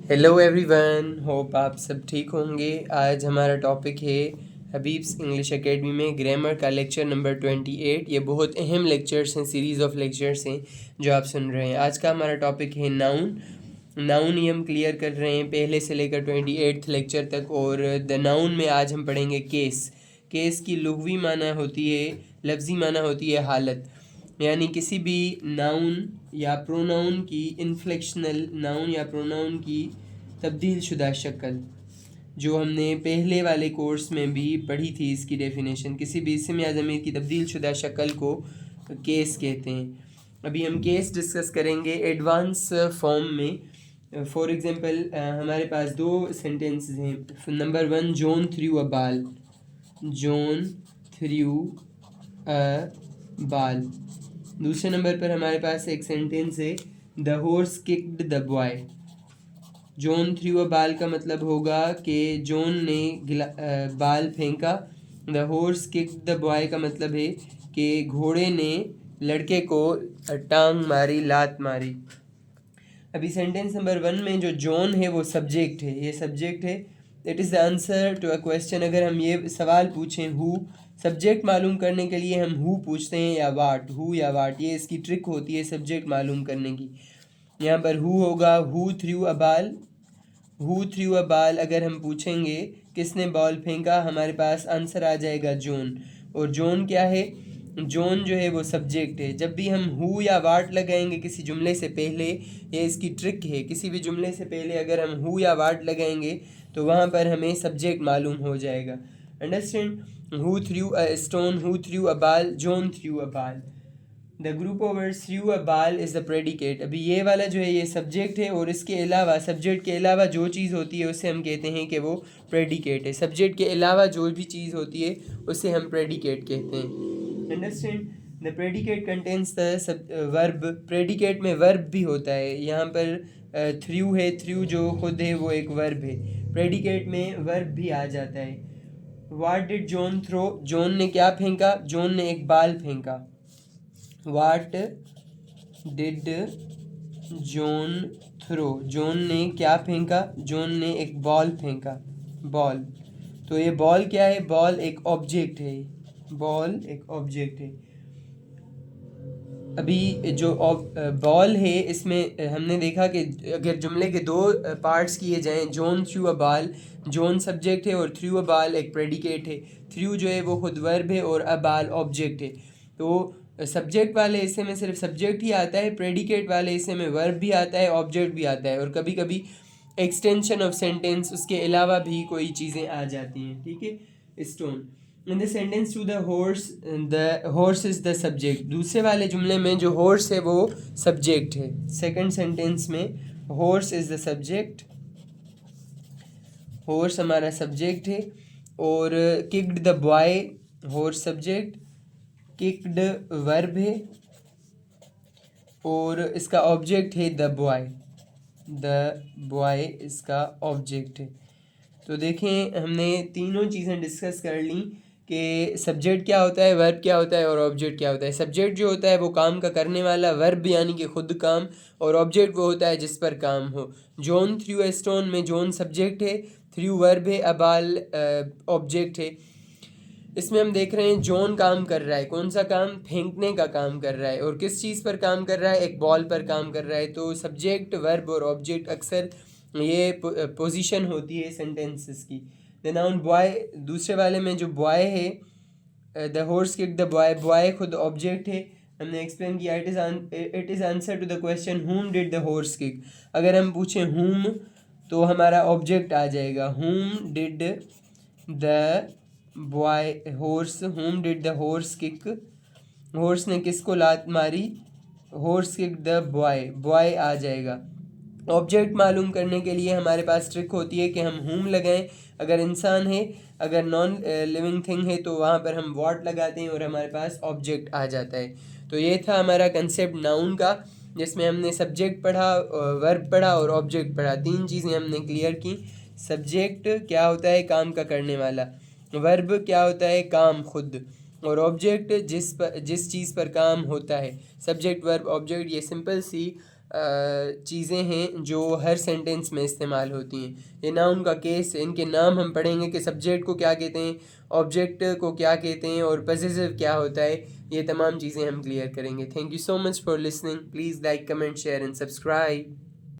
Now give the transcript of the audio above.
Hello everyone, hope आप सब ठीक होंगे। आज हमारा टॉपिक है हबीब्स इंग्लिश एकेडमी में ग्रामर का लेक्चर नंबर 28। ये बहुत अहम लेक्चर्स हैं, सीरीज़ ऑफ लेक्चर्स हैं जो आप सुन रहे हैं। आज का हमारा टॉपिक है नाउन ही हम क्लियर कर रहे हैं पहले से लेकर 28th लेक्चर तक। और द नाउन में आज हम पढ़ेंगे केस की लुग़वी माना होती है, लफ्ज़ी माना होती है हालत, यानी किसी भी नाउन या प्रोनाउन की इन्फ्लेक्शनल नाउन या प्रोनाउन की तब्दील शुदा शक्ल, जो हमने पहले वाले कोर्स में भी पढ़ी थी। इसकी डेफिनेशन किसी भी इसम या ज़मीर की तब्दील शुदा शक्ल को केस कहते हैं। अभी हम केस डिस्कस करेंगे एडवांस फॉर्म में। फॉर एग्ज़ाम्पल हमारे पास दो सेंटेंसेस हैं। नंबर 1, जॉन थ्रू अ बाल। जॉन थ्रू अ बाल। दूसरे नंबर पर हमारे पास एक सेंटेंस है, the horse kicked the boy. John through a बाल का मतलब होगा कि जॉन ने बाल फेंका। The horse kicked the boy का मतलब है कि घोड़े ने लड़के को टांग मारी, लात मारी। अभी सेंटेंस नंबर 1 में जो जॉन है वो सब्जेक्ट है, ये सब्जेक्ट है। It is the answer to a question. अगर हम ये सवाल पूछें हु, सब्जेक्ट मालूम करने के लिए हम हु पूछते हैं या वाट, हु या वाट, ये इसकी ट्रिक होती है सब्जेक्ट मालूम करने की। यहाँ पर हु होगा, हु थ्रू अ बाल। हु थ्रू अ बाल अगर हम पूछेंगे किसने बॉल फेंका, हमारे पास आंसर आ जाएगा जॉन। और जॉन क्या है? जॉन जो है वो सब्जेक्ट है। जब भी हम हु या वाट लगाएंगे किसी जुमले से पहले, ये इसकी ट्रिक है, किसी भी जुमले से पहले अगर हम हु या वाट लगाएंगे तो वहाँ पर हमें सब्जेक्ट मालूम हो जाएगा। Understand? Who through a stone, who through a बाल, जॉन थ्रू अ बाल। The group of words through a बाल इज़ द प्रेडिकेट। अभी ये वाला जो है ये सब्जेक्ट है, और इसके अलावा सब्जेक्ट के अलावा जो चीज़ होती है उसे हम कहते हैं कि वो प्रेडिकेट है। सब्जेक्ट के अलावा जो भी चीज़ होती है उसे हम प्रेडिकेट कहते हैं। Understand? The predicate contains the verb. Predicate में वर्ब भी होता है। यहाँ पर थ्रू है, थ्रू जो खुद है वो एक वर्ब है। प्रेडिकेट में वर्ब भी आ जाता है। What did John throw? John ने क्या फेंका? जॉन ने एक बाल फेंका। What did John throw? John ने क्या फेंका? जॉन ने एक बॉल फेंका, बॉल। तो ये बॉल क्या है? बॉल एक ऑब्जेक्ट है, बॉल एक ऑब्जेक्ट है। अभी जो बॉल है इसमें हमने देखा कि अगर जुमले के दो पार्ट्स किए जाएं, जॉन थ्रू अ बाल, जॉन सब्जेक्ट है और थ्रू अ बाल एक प्रेडिकेट है। थ्रू जो है वो खुद वर्ब है और अ बाल ऑब्जेक्ट है। तो सब्जेक्ट वाले हिस्से में सिर्फ सब्जेक्ट ही आता है, प्रेडिकेट वाले हिस्से में वर्ब भी आता है, ऑब्जेक्ट भी आता है, और कभी कभी एक्सटेंशन ऑफ सेंटेंस, उसके अलावा भी कोई चीज़ें आ जाती हैं। ठीक है? Stone. In the sentence two the horse is the subject. दूसरे वाले जुमले में जो हॉर्स है वो सब्जेक्ट है। सेकंड सेंटेंस में horse is the subject, horse हमारा सब्जेक्ट है। और kicked the boy, horse subject, kicked verb है, और इसका ऑब्जेक्ट है द बॉय। द बॉय इसका ऑब्जेक्ट है। तो देखें, हमने तीनों चीज़ें डिस्कस कर ली कि सब्जेक्ट क्या होता है, वर्ब क्या होता है और ऑब्जेक्ट क्या होता है। सब्जेक्ट जो होता है वो काम का करने वाला, वर्ब यानी कि खुद काम, और ऑब्जेक्ट वो होता है जिस पर काम हो। जॉन थ्रू ए स्टोन में जॉन सब्जेक्ट है, थ्रू वर्ब है, अबाल ऑब्जेक्ट है। इसमें हम देख रहे हैं जॉन काम कर रहा है, कौन सा काम? फेंकने का काम कर रहा है। और किस चीज़ पर काम कर रहा है? एक बॉल पर काम कर रहा है। तो सब्जेक्ट, वर्ब और ऑब्जेक्ट अक्सर ये पोजीशन होती है सेंटेंसेस की। द नाउन बॉय, दूसरे वाले में जो बॉय है, the horse kick the boy, boy खुद ऑब्जेक्ट है। हमने एक्सप्लेन किया it is answer to the question whom did the horse kick. अगर हम पूछें हुम तो हमारा ऑब्जेक्ट आ जाएगा, whom did the boy horse, whom did the horse kick, horse ने किसको लात मारी? Horse kick the boy, boy आ जाएगा। ऑब्जेक्ट मालूम करने के लिए हमारे पास ट्रिक होती है कि हम हुम लगाएं। अगर इंसान है, अगर नॉन लिविंग थिंग है तो वहाँ पर हम व्हाट लगाते हैं और हमारे पास ऑब्जेक्ट आ जाता है। तो ये था हमारा कंसेप्ट नाउन का, जिसमें हमने सब्जेक्ट पढ़ा, वर्ब पढ़ा और ऑब्जेक्ट पढ़ा। तीन चीज़ें हमने क्लियर की। सब्जेक्ट क्या होता है? काम का करने वाला। वर्ब क्या होता है? काम खुद। और ऑब्जेक्ट जिस चीज़ पर काम होता है। सब्जेक्ट, वर्ब, ऑब्जेक्ट, ये सिंपल सी चीज़ें हैं जो हर सेंटेंस में इस्तेमाल होती हैं। ये नाउन का केस है, इनके नाम हम पढ़ेंगे कि सब्जेक्ट को क्या कहते हैं, ऑब्जेक्ट को क्या कहते हैं और पॉसेसिव क्या होता है। ये तमाम चीज़ें हम क्लियर करेंगे। Thank you so much for listening. Please like, comment, share and subscribe.